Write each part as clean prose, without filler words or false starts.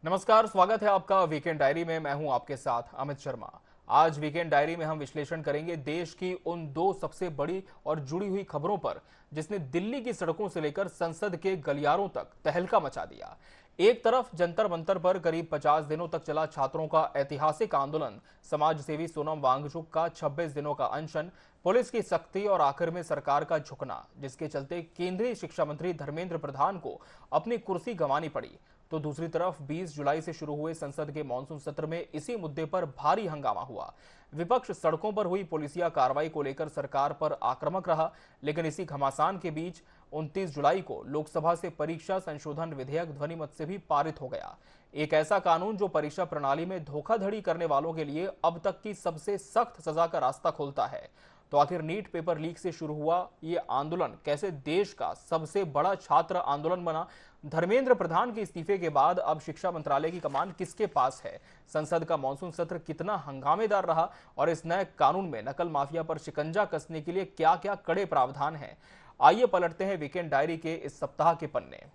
नमस्कार, स्वागत है आपका वीकेंड डायरी में। मैं हूं आपके साथ अमित शर्मा। आज वीकेंड डायरी में हम विश्लेषण करेंगे देश की उन दो सबसे बड़ी और जुड़ी हुई खबरों पर जिसने दिल्ली की सड़कों से लेकर संसद के गलियारों तक तहलका मचा दिया। एक तरफ जंतर मंतर पर करीब 50 दिनों तक चला छात्रों का ऐतिहासिक आंदोलन, समाज सेवी सोनम वांगचुक का 26 दिनों का अनशन, पुलिस की सख्ती और आखिर में सरकार का झुकना, जिसके चलते केंद्रीय शिक्षा मंत्री धर्मेंद्र प्रधान को अपनी कुर्सी गंवानी पड़ी। तो दूसरी तरफ 20 जुलाई से शुरू हुए संसद के मानसून सत्र में इसी मुद्दे पर भारी हंगामा हुआ। विपक्ष सड़कों पर हुई पुलिसिया कार्रवाई को लेकर सरकार पर आक्रामक रहा, लेकिन इसी घमासान के बीच 29 जुलाई को लोकसभा से परीक्षा संशोधन विधेयक ध्वनिमत से भी पारित हो गया। एक ऐसा कानून जो परीक्षा प्रणाली में धोखाधड़ी करने वालों के लिए अब तक की सबसे सख्त सजा का रास्ता खोलता है। तो आखिर नीट पेपर लीक से शुरू हुआ ये आंदोलन कैसे देश का सबसे बड़ा छात्र आंदोलन बना? धर्मेंद्र प्रधान के इस्तीफे के बाद अब शिक्षा मंत्रालय की कमान किसके पास है? संसद का मानसून सत्र कितना हंगामेदार रहा और इस नए कानून में नकल माफिया पर शिकंजा कसने के लिए क्या क्या कड़े प्रावधान हैं? आइए पलटते हैं वीकेंड डायरी के इस सप्ताह के पन्ने।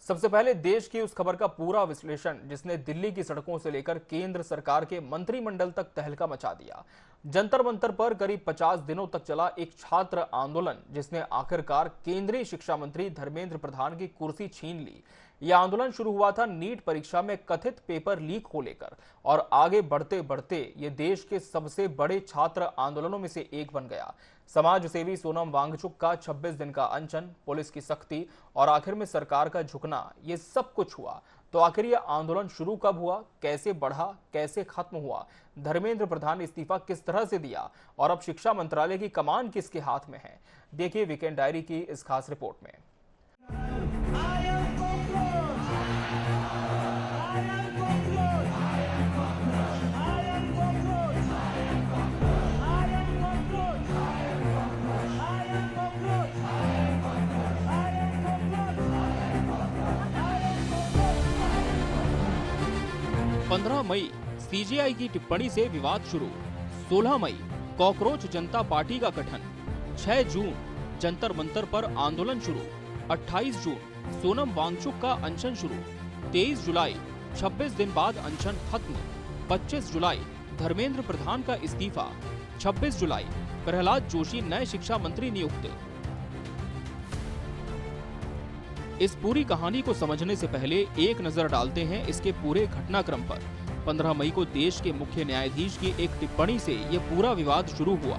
सबसे पहले देश की उस खबर का पूरा विश्लेषण जिसने दिल्ली की सड़कों से लेकर केंद्र सरकार के मंत्रिमंडल तक तहलका मचा दिया। जंतर मंतर पर करीब 50 दिनों तक चला एक छात्र आंदोलन जिसने आखिरकार केंद्रीय शिक्षा मंत्री धर्मेंद्र प्रधान की कुर्सी छीन ली। यह आंदोलन शुरू हुआ था नीट परीक्षा में कथित पेपर लीक को लेकर और आगे बढ़ते बढ़ते ये देश के सबसे बड़े छात्र आंदोलनों में से एक बन गया। समाज सेवी सोनम वांगचुक का 26 दिन का अनशन, पुलिस की सख्ती और आखिर में सरकार का झुकना, ये सब कुछ हुआ। तो आखिर यह आंदोलन शुरू कब हुआ, कैसे बढ़ा, कैसे खत्म हुआ, धर्मेंद्र प्रधान ने इस्तीफा किस तरह से दिया और अब शिक्षा मंत्रालय की कमान किसके हाथ में है? देखिए वीकेंड डायरी की इस खास रिपोर्ट में। 15 मई सीजेआई की टिप्पणी से विवाद शुरू। 16 मई कॉकरोच जनता पार्टी का गठन। 6 जून जंतर मंतर पर आंदोलन शुरू। 28 जून सोनम वांगचुक का अनशन शुरू। 23 जुलाई 26 दिन बाद अनशन खत्म। 25 जुलाई धर्मेंद्र प्रधान का इस्तीफा। 26 जुलाई प्रहलाद जोशी नए शिक्षा मंत्री नियुक्त। इस पूरी कहानी को समझने से पहले एक नजर डालते हैं इसके पूरे घटनाक्रम पर। 15 मई को देश के मुख्य न्यायाधीश की एक टिप्पणी से यह पूरा विवाद शुरू हुआ।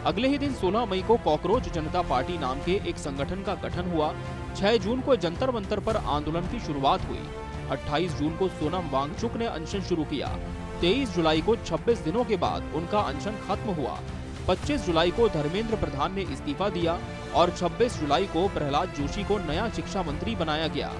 अगले ही दिन 16 मई को कॉकरोच जनता पार्टी नाम के एक संगठन का गठन हुआ। 6 जून को जंतर मंतर पर आंदोलन की शुरुआत हुई। 28 जून को सोनम वांगचुक ने अनशन शुरू किया। 23 जुलाई को 26 दिनों के बाद उनका अनशन खत्म हुआ। 25 जुलाई को धर्मेंद्र प्रधान ने इस्तीफा दिया और 26 जुलाई को प्रहलाद जोशी को नया शिक्षा मंत्री बनाया गया।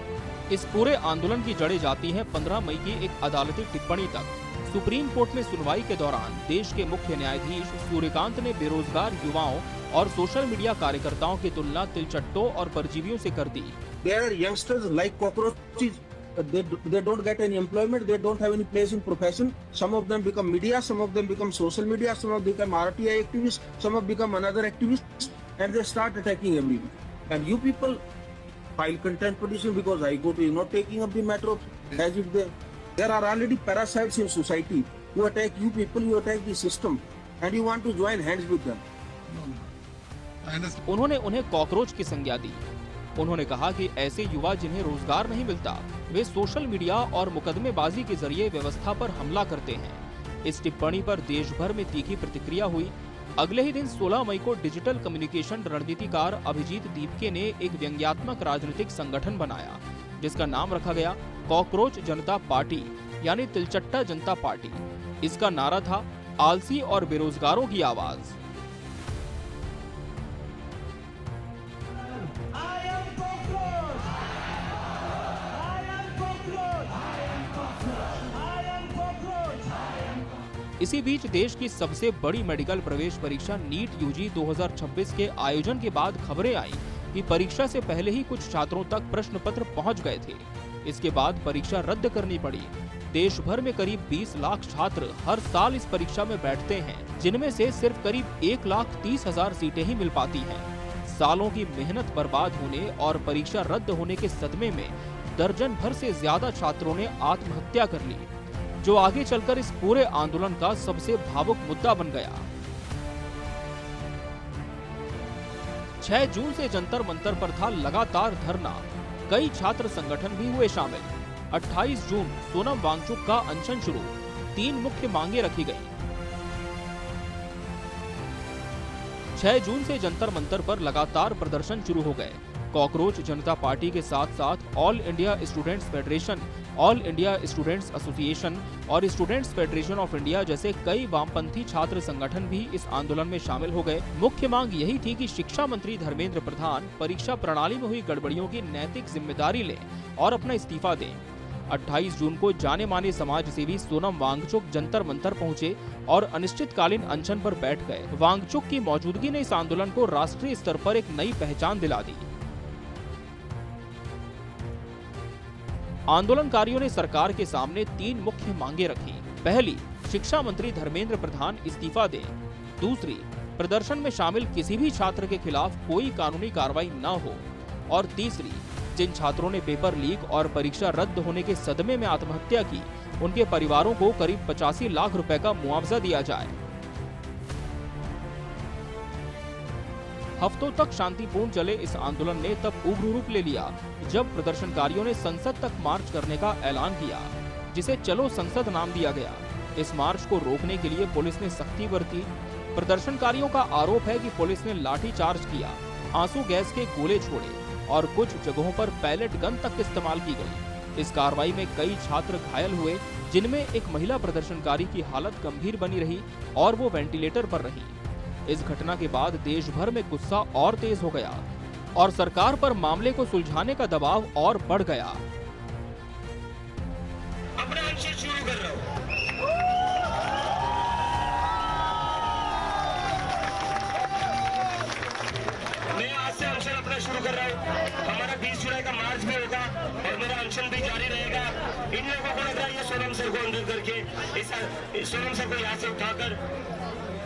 इस पूरे आंदोलन की जड़ें जाती हैं 15 मई की एक अदालती टिप्पणी तक। सुप्रीम कोर्ट में सुनवाई के दौरान देश के मुख्य न्यायाधीश सूर्यकांत ने बेरोजगार युवाओं और सोशल मीडिया कार्यकर्ताओं की तुलना तिलचट्टों और परजीवियों से कर दी। There are youngsters like cockroaches. They don't get any employment. They don't have any place in profession. Some of them become media. Some of them become social media. Some of them become RTI activists. Some of them become another activists, and they start attacking everyone. And you people file contempt petition because I go to taking up the matter as if there are already parasites in society who attack you people. You attack the system, and you want to join hands with them. उन्होंने उन्हें cockroach की संज्ञा दी। उन्होंने कहा कि ऐसे युवा जिन्हें रोजगार नहीं मिलता वे सोशल मीडिया और मुकदमेबाजी के जरिए व्यवस्था पर हमला करते हैं। इस टिप्पणी पर देश भर में तीखी प्रतिक्रिया हुई। अगले ही दिन 16 मई को डिजिटल कम्युनिकेशन रणनीतिकार अभिजीत दीपके ने एक व्यंग्यात्मक राजनीतिक संगठन बनाया जिसका नाम रखा गया कॉकरोच जनता पार्टी यानी तिलचट्टा जनता पार्टी। इसका नारा था आलसी और बेरोजगारों की आवाज। इसी बीच देश की सबसे बड़ी मेडिकल प्रवेश परीक्षा नीट यूजी 2026 के आयोजन के बाद खबरें आई कि परीक्षा से पहले ही कुछ छात्रों तक प्रश्न पत्र पहुंच गए थे। इसके बाद परीक्षा रद्द करनी पड़ी। देश भर में करीब 20 लाख छात्र हर साल इस परीक्षा में बैठते हैं, जिनमें से सिर्फ करीब 1,30,000 सीटें ही मिल पाती हैं। सालों की मेहनत बर्बाद होने और परीक्षा रद्द होने के सदमे में दर्जन भर से ज्यादा छात्रों ने आत्महत्या कर ली, जो आगे चलकर इस पूरे आंदोलन का सबसे भावुक मुद्दा बन गया। 6 जून से जंतर मंतर पर था लगातार धरना, कई छात्र संगठन भी हुए शामिल। 28 जून सोनम वांगचुक का अनशन शुरू, 3 मुख्य मांगे रखी गयी। 6 जून से जंतर मंतर पर लगातार प्रदर्शन शुरू हो गए। कॉकरोच जनता पार्टी के साथ साथ all India students federation, all India students association और स्टूडेंट्स फेडरेशन ऑफ इंडिया जैसे कई वामपंथी छात्र संगठन भी इस आंदोलन में शामिल हो गए। मुख्य मांग यही थी कि शिक्षा मंत्री धर्मेंद्र प्रधान परीक्षा प्रणाली में हुई गड़बड़ियों की नैतिक जिम्मेदारी लें और अपना इस्तीफा दें। 28 जून को जाने माने समाज सेवी सोनम वांगचुक जंतर मंतर पहुंचे और अनिश्चितकालीन अनशन पर बैठ गए। वांगचुक की मौजूदगी ने इस आंदोलन को राष्ट्रीय स्तर पर एक नई पहचान दिला दी। आंदोलनकारियों ने सरकार के सामने 3 मुख्य मांगे रखी। पहली, शिक्षा मंत्री धर्मेंद्र प्रधान इस्तीफा दें। दूसरी, प्रदर्शन में शामिल किसी भी छात्र के खिलाफ कोई कानूनी कार्रवाई न हो। और तीसरी, जिन छात्रों ने पेपर लीक और परीक्षा रद्द होने के सदमे में आत्महत्या की, उनके परिवारों को करीब 85 लाख रुपए का मुआवजा दिया जाए। हफ्तों तक शांतिपूर्ण चले इस आंदोलन ने तब उग्र रूप ले लिया जब प्रदर्शनकारियों ने संसद तक मार्च करने का ऐलान किया, जिसे चलो संसद नाम दिया गया। इस मार्च को रोकने के लिए पुलिस ने सख्ती बरती। प्रदर्शनकारियों का आरोप है कि पुलिस ने लाठीचार्ज किया, आंसू गैस के गोले छोड़े और कुछ जगहों पर पैलेट गन तक इस्तेमाल की गई। इस कार्रवाई में कई छात्र घायल हुए, जिनमें एक महिला प्रदर्शनकारी की हालत गंभीर बनी रही और वो वेंटिलेटर पर रही। इस घटना के बाद देश भर में गुस्सा और तेज हो गया और सरकार पर मामले को सुलझाने का दबाव और बढ़ गया। अपना अनशन शुरू कर रहा हूं। मैं आज से अनशन अपना शुरू कर रहा हूं। हमारा 20 जुलाई का मार्च भी होगा और मेरा अनशन भी जारी रहेगा। इन लोगों को लग रहा है ये सोनम सर को अंदर करके इस सोनम सर को यहाँ से उठाकर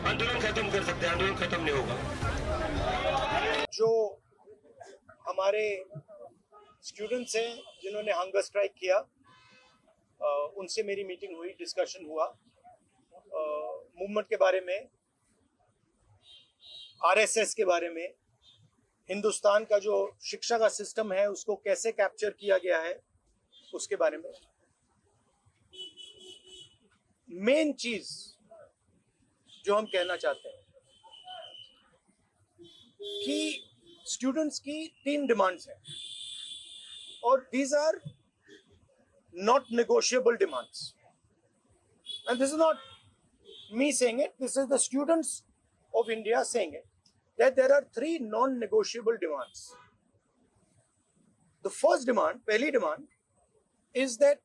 आंदोलन खत्म कर सकते हैं। आंदोलन खत्म नहीं होगा। जो हमारे स्टूडेंट्स हैं जिन्होंने हंगर स्ट्राइक किया, उनसे मेरी मीटिंग हुई, डिस्कशन हुआ मूवमेंट के बारे में, आरएसएस के बारे में, हिंदुस्तान का जो शिक्षा का सिस्टम है उसको कैसे कैप्चर किया गया है उसके बारे में। मेन चीज जो हम कहना चाहते हैं कि स्टूडेंट्स की 3 डिमांड्स हैं और these are not negotiable demands, and this is not me saying it, this is the students of India saying it, that there are 3 non negotiable demands. The first demand, पहली demand is that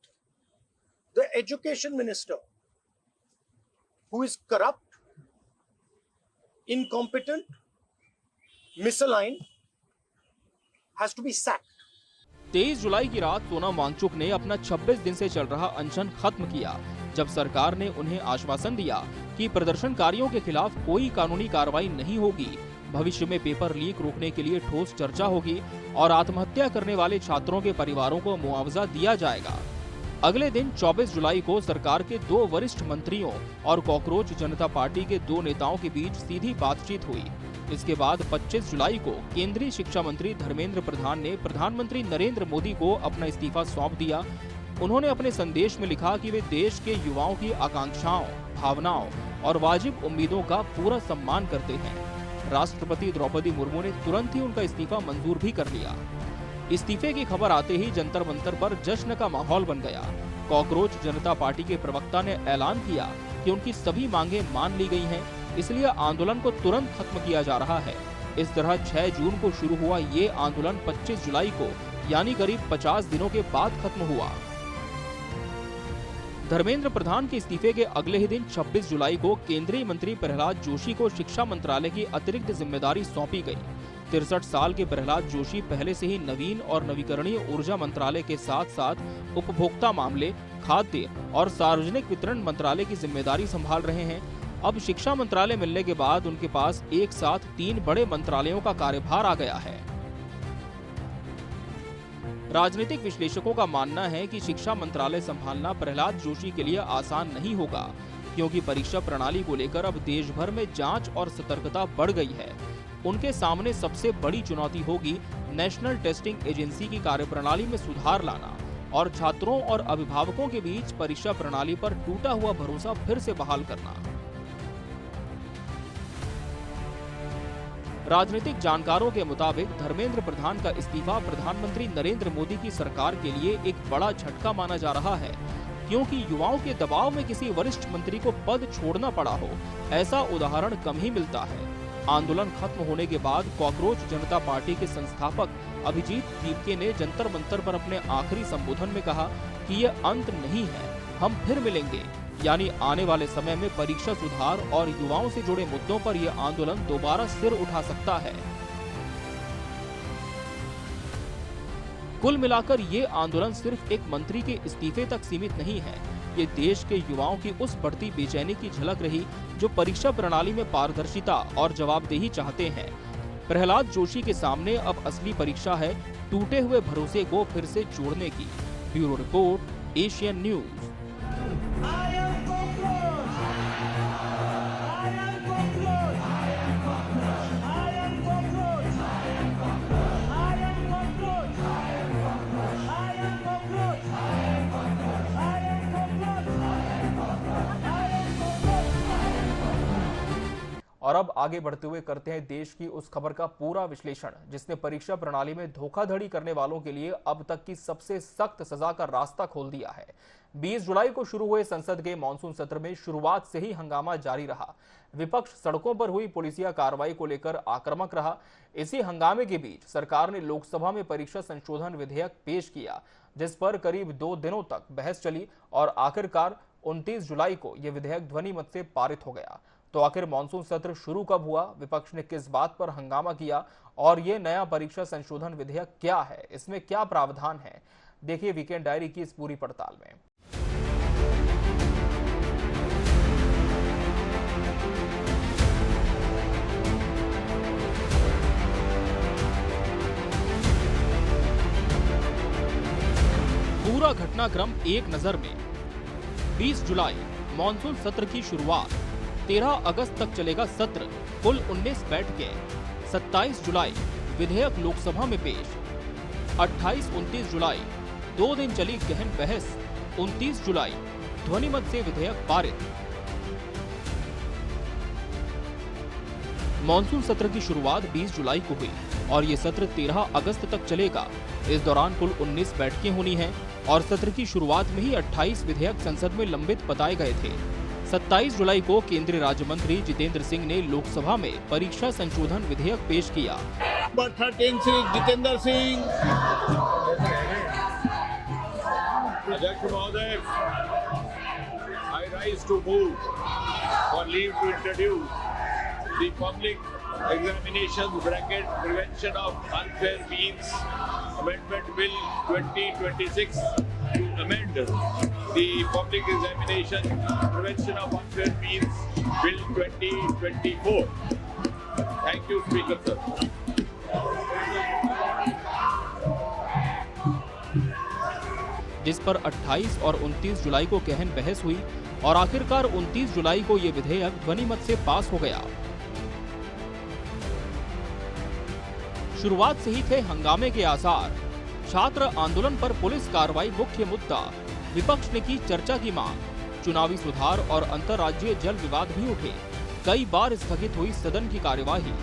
the education minister who is corrupt, incompetent, misaligned, has to be sacked. 23 जुलाई की रात सोनम वांगचुक ने अपना 26 दिन से चल रहा अनशन खत्म किया, जब सरकार ने उन्हें आश्वासन दिया कि प्रदर्शनकारियों के खिलाफ कोई कानूनी कार्रवाई नहीं होगी, भविष्य में पेपर लीक रोकने के लिए ठोस चर्चा होगी और आत्महत्या करने वाले छात्रों के परिवारों को मुआवजा दिया जाएगा। अगले दिन 24 जुलाई को सरकार के 2 वरिष्ठ मंत्रियों और कॉकरोच जनता पार्टी के 2 नेताओं के बीच सीधी बातचीत हुई। इसके बाद 25 जुलाई को केंद्रीय शिक्षा मंत्री धर्मेंद्र प्रधान ने प्रधानमंत्री नरेंद्र मोदी को अपना इस्तीफा सौंप दिया। उन्होंने अपने संदेश में लिखा कि वे देश के युवाओं की आकांक्षाओं, भावनाओं और वाजिब उम्मीदों का पूरा सम्मान करते हैं। राष्ट्रपति द्रौपदी मुर्मू ने तुरंत ही उनका इस्तीफा मंजूर भी कर लिया। इस्तीफे की खबर आते ही जंतर मंतर पर जश्न का माहौल बन गया। कॉकरोच जनता पार्टी के प्रवक्ता ने ऐलान किया कि उनकी सभी मांगे मान ली गई हैं, इसलिए आंदोलन को तुरंत खत्म किया जा रहा है। इस तरह 6 जून को शुरू हुआ ये आंदोलन 25 जुलाई को यानी करीब 50 दिनों के बाद खत्म हुआ। धर्मेंद्र प्रधान के इस्तीफे के अगले ही दिन 26 जुलाई को केंद्रीय मंत्री प्रहलाद जोशी को शिक्षा मंत्रालय की अतिरिक्त जिम्मेदारी सौंपी गई। 63 साल के प्रहलाद जोशी पहले से ही नवीन और नवीकरणीय ऊर्जा मंत्रालय के साथ साथ उपभोक्ता मामले, खाद्य और सार्वजनिक वितरण मंत्रालय की जिम्मेदारी संभाल रहे हैं। अब शिक्षा मंत्रालय मिलने के बाद उनके पास एक साथ 3 बड़े मंत्रालयों का कार्यभार आ गया है। राजनीतिक विश्लेषकों का मानना है कि शिक्षा मंत्रालय संभालना प्रहलाद जोशी के लिए आसान नहीं होगा, क्योंकि परीक्षा प्रणाली को लेकर अब देश भर में जांच और सतर्कता बढ़ गई है। उनके सामने सबसे बड़ी चुनौती होगी नेशनल टेस्टिंग एजेंसी की कार्यप्रणाली में सुधार लाना और छात्रों और अभिभावकों के बीच परीक्षा प्रणाली पर टूटा हुआ भरोसा फिर से बहाल करना। राजनीतिक जानकारों के मुताबिक धर्मेंद्र प्रधान का इस्तीफा प्रधानमंत्री नरेंद्र मोदी की सरकार के लिए एक बड़ा झटका माना जा रहा है, क्योंकि युवाओं के दबाव में किसी वरिष्ठ मंत्री को पद छोड़ना पड़ा हो, ऐसा उदाहरण कम ही मिलता है। आंदोलन खत्म होने के बाद कॉकरोच जनता पार्टी के संस्थापक अभिजीत दीपके ने जंतर मंतर पर अपने आखिरी संबोधन में कहा कि ये अंत नहीं है, हम फिर मिलेंगे। यानी आने वाले समय में परीक्षा सुधार और युवाओं से जुड़े मुद्दों पर यह आंदोलन दोबारा सिर उठा सकता है। कुल मिलाकर ये आंदोलन सिर्फ एक मंत्री के इस्तीफे तक सीमित नहीं है, ये देश के युवाओं की उस बढ़ती बेचैनी की झलक रही जो परीक्षा प्रणाली में पारदर्शिता और जवाबदेही चाहते हैं। प्रहलाद जोशी के सामने अब असली परीक्षा है टूटे हुए भरोसे को फिर से जोड़ने की। Bureau report, Asian news. और अब आगे बढ़ते हुए करते हैं देश की उस खबर का पूरा विश्लेषण जिसने परीक्षा प्रणाली में धोखाधड़ी करने वालों के लिए अब तक की सबसे सख्त सजा का रास्ता खोल दिया है। 20 जुलाई को शुरू हुए संसद के मानसून सत्र में शुरुआत से ही हंगामा जारी रहा। विपक्ष सड़कों पर हुई पुलिसिया कार्रवाई को लेकर आक्रामक रहा। इसी हंगामे के बीच सरकार ने लोकसभा में परीक्षा संशोधन विधेयक पेश किया, जिस पर करीब 2 दिनों तक बहस चली और आखिरकार 29 जुलाई को यह विधेयक ध्वनि मत से पारित हो गया। तो आखिर मानसून सत्र शुरू कब हुआ, विपक्ष ने किस बात पर हंगामा किया और ये नया परीक्षा संशोधन विधेयक क्या है, इसमें क्या प्रावधान है, देखिए वीकेंड डायरी की इस पूरी पड़ताल में। पूरा घटनाक्रम एक नजर में। 20 जुलाई मानसून सत्र की शुरुआत। 13 अगस्त तक चलेगा सत्र, कुल 19 बैठकें। 27 जुलाई विधेयक लोकसभा में पेश। 28-29 जुलाई 2 दिन चली गहन बहस। 29 जुलाई ध्वनिमत से विधेयक पारित। मानसून सत्र की शुरुआत 20 जुलाई को हुई और ये सत्र 13 अगस्त तक चलेगा। इस दौरान कुल 19 बैठकें होनी हैं और सत्र की शुरुआत में ही 28 विधेयक संसद में लंबित बताए गए थे। 27 जुलाई को केंद्रीय राज्य मंत्री जितेंद्र सिंह ने लोकसभा में परीक्षा संशोधन विधेयक पेश किया। नंबर 13 श्री जितेंद्र सिंह। अध्यक्ष महोदय, I rise to move for leave to introduce the public examinations bracket prevention of unfair means amendment bill 2026 to amend the public examination prevention of unfair means bill 2024. Thank you, Speaker sir. जिस पर 28 और 29 जुलाई को गहन बहस हुई और आखिरकार 29 जुलाई को ये विधेयक ध्वनिमत से पास हो गया। शुरुआत से ही थे हंगामे के आसार। छात्र आंदोलन पर पुलिस कार्रवाई मुख्य मुद्दा। विपक्ष ने की चर्चा की मांग। चुनावी सुधार और अंतर्राज्यीय जल विवाद भी उठे। कई बार स्थगित हुई सदन की कार्यवाही।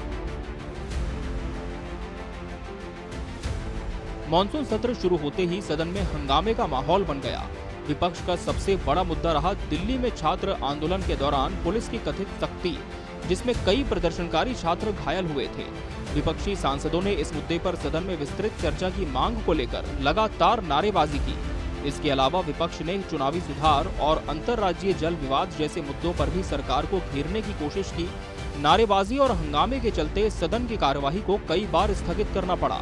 मानसून सत्र शुरू होते ही सदन में हंगामे का माहौल बन गया। विपक्ष का सबसे बड़ा मुद्दा रहा दिल्ली में छात्र आंदोलन के दौरान पुलिस की कथित सख्ती, जिसमें कई प्रदर्शनकारी छात्र घायल हुए थे। विपक्षी सांसदों ने इस मुद्दे पर सदन में विस्तृत चर्चा की मांग को लेकर लगातार नारेबाजी की। इसके अलावा विपक्ष ने चुनावी सुधार और अंतर्राज्यीय जल विवाद जैसे मुद्दों पर भी सरकार को घेरने की कोशिश की। नारेबाजी और हंगामे के चलते सदन की कार्यवाही को कई बार स्थगित करना पड़ा।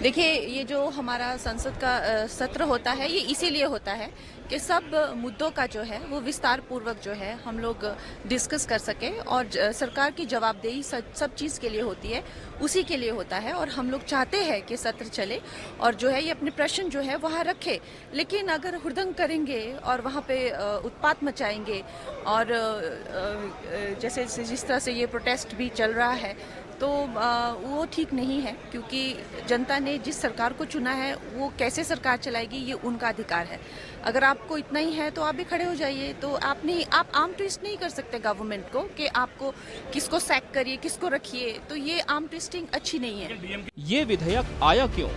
देखिए, ये जो हमारा संसद का सत्र होता है, ये इसीलिए होता है कि सब मुद्दों का जो है वो विस्तार पूर्वक जो है हम लोग डिस्कस कर सके और सरकार की जवाबदेही सब चीज़ के लिए होती है, उसी के लिए होता है। और हम लोग चाहते हैं कि सत्र चले और जो है ये अपने प्रश्न जो है वहाँ रखे। लेकिन अगर हुड़दंग करेंगे और वहाँ पे उत्पात मचाएंगे और जैसे जिस तरह से ये प्रोटेस्ट भी चल रहा है तो वो ठीक नहीं है, क्योंकि जनता ने जिस सरकार को चुना है वो कैसे सरकार चलाएगी ये उनका अधिकार है। अगर आपको इतना ही है तो आप भी खड़े हो जाइए। तो आप आर्म ट्विस्ट नहीं कर सकते गवर्नमेंट को कि आपको किसको सैक करिए, किसको रखिए। तो ये आर्म ट्विस्टिंग अच्छी नहीं है। ये विधेयक आया क्यों?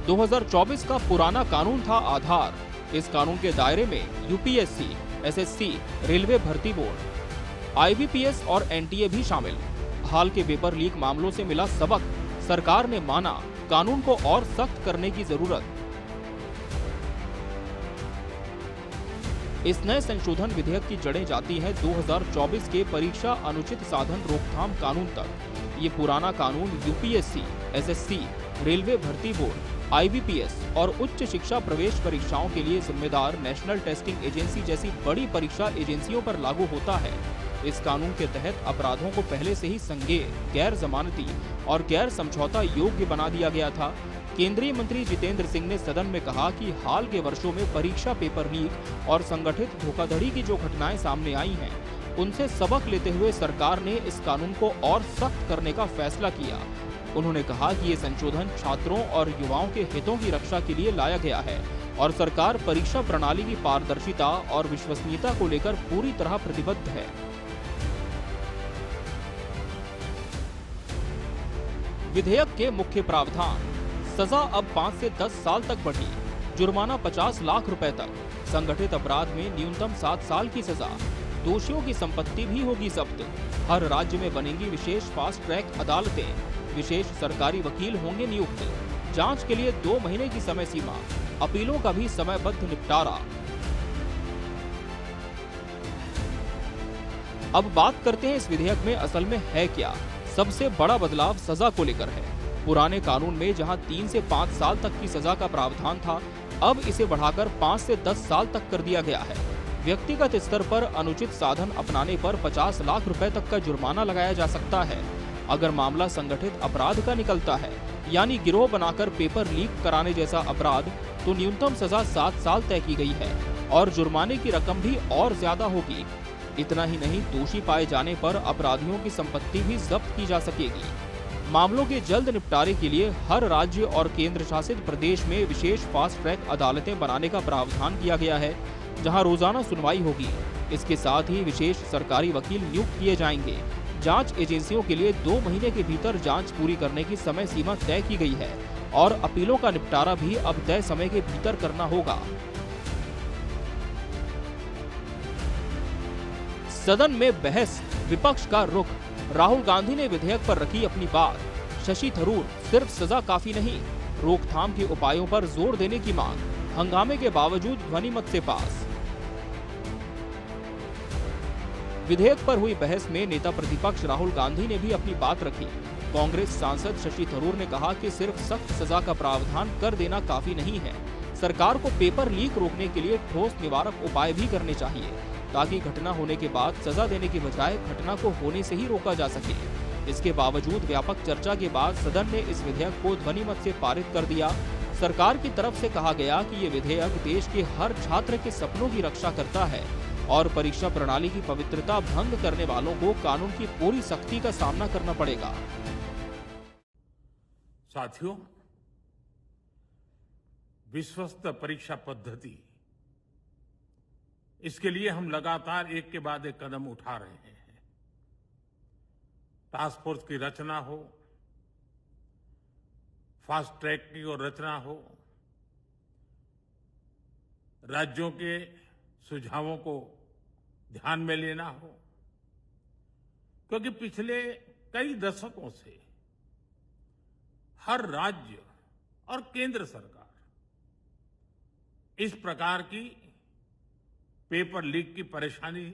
2024 का पुराना कानून था आधार। इस कानून के दायरे में यूपीएससी, एसएससी, रेलवे भर्ती बोर्ड, आईबीपीएस और एनटीए भी शामिल। हाल के पेपर लीक मामलों से मिला सबक, सरकार ने माना कानून को और सख्त करने की जरूरत। इस नए संशोधन विधेयक की जड़ें जाती हैं 2024 के परीक्षा अनुचित साधन रोकथाम कानून तक। ये पुराना कानून यूपीएससी, एसएससी, रेलवे भर्ती बोर्ड, आईबीपीएस और उच्च शिक्षा प्रवेश परीक्षाओं के लिए जिम्मेदार नेशनल टेस्टिंग एजेंसी जैसी बड़ी परीक्षा एजेंसियों पर लागू होता है। इस कानून के तहत अपराधों को पहले से ही संज्ञेय, गैर जमानती और गैर समझौता योग्य बना दिया गया था। केंद्रीय मंत्री जितेंद्र सिंह ने सदन में कहा कि हाल के वर्षों में परीक्षा पेपर लीक और संगठित धोखाधड़ी की जो घटनाएं सामने आई हैं, उनसे सबक लेते हुए सरकार ने इस कानून को और सख्त करने का फैसला किया। उन्होंने कहा कि ये संशोधन छात्रों और युवाओं के हितों की रक्षा के लिए लाया गया है और सरकार परीक्षा प्रणाली की पारदर्शिता और विश्वसनीयता को लेकर पूरी तरह प्रतिबद्ध है। विधेयक के मुख्य प्रावधान: सजा अब 5 से 10 साल तक बढ़ी, जुर्माना 50 लाख रुपए तक, संगठित अपराध में न्यूनतम 7 साल की सजा, दोषियों की संपत्ति भी होगी जब्त, हर राज्य में बनेंगी विशेष फास्ट ट्रैक अदालतें, विशेष सरकारी वकील होंगे नियुक्त, जांच के लिए 2 महीने की समय सीमा, अपीलों का भी समयबद्ध निपटारा। अब बात करते हैं इस विधेयक में असल में है क्या। सबसे बड़ा बदलाव सजा को लेकर है। पुराने कानून में जहां 3 से 5 साल तक की सजा का प्रावधान था, अब इसे बढ़ाकर 5 से 10 साल तक कर दिया गया है। व्यक्तिगत स्तर पर अनुचित साधन अपनाने पर 50 लाख रुपए तक का जुर्माना लगाया जा सकता है। अगर मामला संगठित अपराध का निकलता है, यानी गिरोह बनाकर पेपर लीक कराने जैसा अपराध, तो न्यूनतम सजा 7 साल तय की गई है और जुर्माने की रकम भी और ज्यादा होगी। इतना ही नहीं, दोषी पाए जाने पर अपराधियों की संपत्ति भी जब्त की जा सकेगी। मामलों के जल्द निपटारे के लिए हर राज्य और केंद्र शासित प्रदेश में विशेष फास्ट ट्रैक अदालतें बनाने का प्रावधान किया गया है, जहां रोजाना सुनवाई होगी। इसके साथ ही विशेष सरकारी वकील नियुक्त किए जाएंगे। जांच एजेंसियों के लिए 2 महीने के भीतर जांच पूरी करने की समय सीमा तय की गई है और अपीलों का निपटारा भी अब तय समय के भीतर करना होगा। सदन में बहस, विपक्ष का रुख। राहुल गांधी ने विधेयक पर रखी अपनी बात। शशि थरूर, सिर्फ सजा काफी नहीं, रोकथाम के उपायों पर जोर देने की मांग। हंगामे के बावजूद ध्वनिमत से पास। विधेयक पर हुई बहस में नेता प्रतिपक्ष राहुल गांधी ने भी अपनी बात रखी। कांग्रेस सांसद शशि थरूर ने कहा कि सिर्फ सख्त सजा का प्रावधान कर देना काफी नहीं है। सरकार को पेपर लीक रोकने के लिए ठोस निवारक उपाय भी करने चाहिए, ताकि घटना होने के बाद सजा देने की बजाय घटना को होने से ही रोका जा सके। इसके बावजूद व्यापक चर्चा के बाद सदन ने इस विधेयक को ध्वनिमत से पारित कर दिया। सरकार की तरफ से कहा गया कि ये विधेयक देश के हर छात्र के सपनों की रक्षा करता है और परीक्षा प्रणाली की पवित्रता भंग करने वालों को कानून की पूरी सख्ती का सामना करना पड़ेगा। साथियों, विश्वस्त परीक्षा पद्धति, इसके लिए हम लगातार एक के बाद एक कदम उठा रहे हैं। टास्क फोर्स की रचना हो, फास्ट ट्रैक की और रचना हो, राज्यों के सुझावों को ध्यान में लेना हो, क्योंकि पिछले कई दशकों से हर राज्य और केंद्र सरकार इस प्रकार की पेपर लीक की परेशानी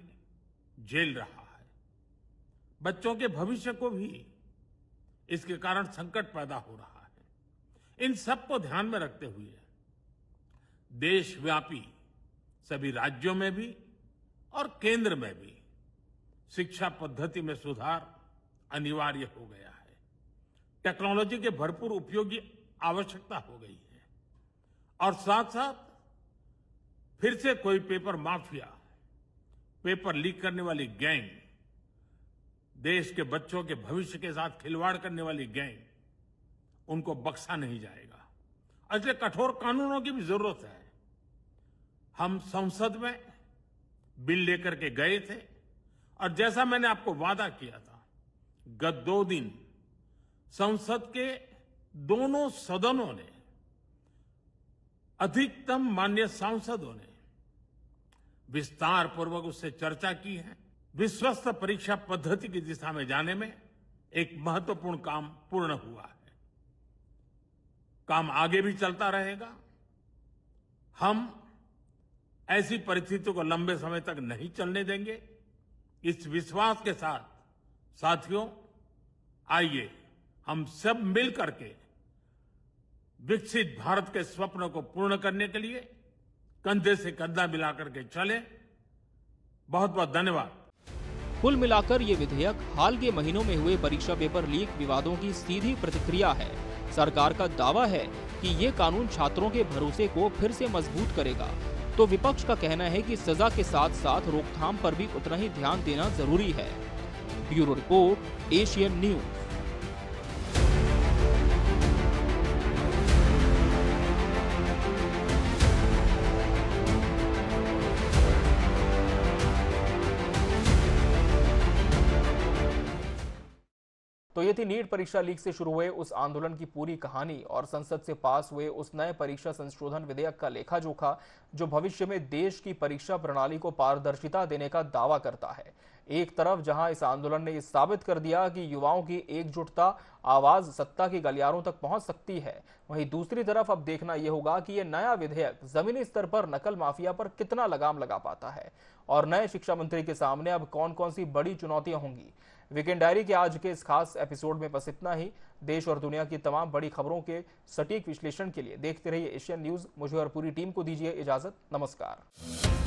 झेल रहा है। बच्चों के भविष्य को भी इसके कारण संकट पैदा हो रहा है। इन सब को ध्यान में रखते हुए देशव्यापी सभी राज्यों में भी और केंद्र में भी शिक्षा पद्धति में सुधार अनिवार्य हो गया है। टेक्नोलॉजी के भरपूर उपयोग की आवश्यकता हो गई है और साथ साथ फिर से कोई पेपर माफिया, पेपर लीक करने वाली गैंग, देश के बच्चों के भविष्य के साथ खिलवाड़ करने वाली गैंग, उनको बख्शा नहीं जाएगा। इसलिए कठोर कानूनों की भी जरूरत है। हम संसद में बिल लेकर के गए थे और जैसा मैंने आपको वादा किया था, गत 2 दिन संसद के दोनों सदनों ने, अधिकतम माननीय सांसदों ने विस्तार पूर्वक उससे चर्चा की है। विश्वस्त परीक्षा पद्धति की दिशा में जाने में एक महत्वपूर्ण काम पूर्ण हुआ है। काम आगे भी चलता रहेगा। हम ऐसी परिस्थितियों को लंबे समय तक नहीं चलने देंगे। इस विश्वास के साथ साथियों, आइए हम सब मिल करके विकसित भारत के स्वप्न को पूर्ण करने के लिए कंधे से कंधा मिलाकर के चलें। बहुत बहुत धन्यवाद। कुल मिलाकर ये विधेयक हाल के महीनों में हुए परीक्षा पेपर लीक विवादों की सीधी प्रतिक्रिया है। सरकार का दावा है कि ये कानून छात्रों के भरोसे को फिर से मजबूत करेगा, तो विपक्ष का कहना है कि सजा के साथ साथ रोकथाम पर भी उतना ही ध्यान देना जरूरी है। Bureau report, Asian news. तो ये थी नीट परीक्षा लीक से शुरू हुए उस आंदोलन की पूरी कहानी और संसद से पास हुए उस नए परीक्षा संशोधन विधेयक का लेखा जोखा, जो भविष्य में देश की परीक्षा प्रणाली को पारदर्शिता देने का दावा करता है। एक तरफ जहां इस आंदोलन ने इस साबित कर दिया कि युवाओं की एकजुटता आवाज सत्ता की गलियारों तक पहुंच सकती है, वहीं दूसरी तरफ अब देखना यह होगा कि यह नया विधेयक जमीनी स्तर पर नकल माफिया पर कितना लगाम लगा पाता है और नए शिक्षा मंत्री के सामने अब कौन कौन सी बड़ी चुनौतियां होंगी। वीकेंड डायरी के आज के इस खास एपिसोड में बस इतना ही। देश और दुनिया की तमाम बड़ी खबरों के सटीक विश्लेषण के लिए देखते रहिए एशियन न्यूज। मुझे और पूरी टीम को दीजिए इजाजत। नमस्कार।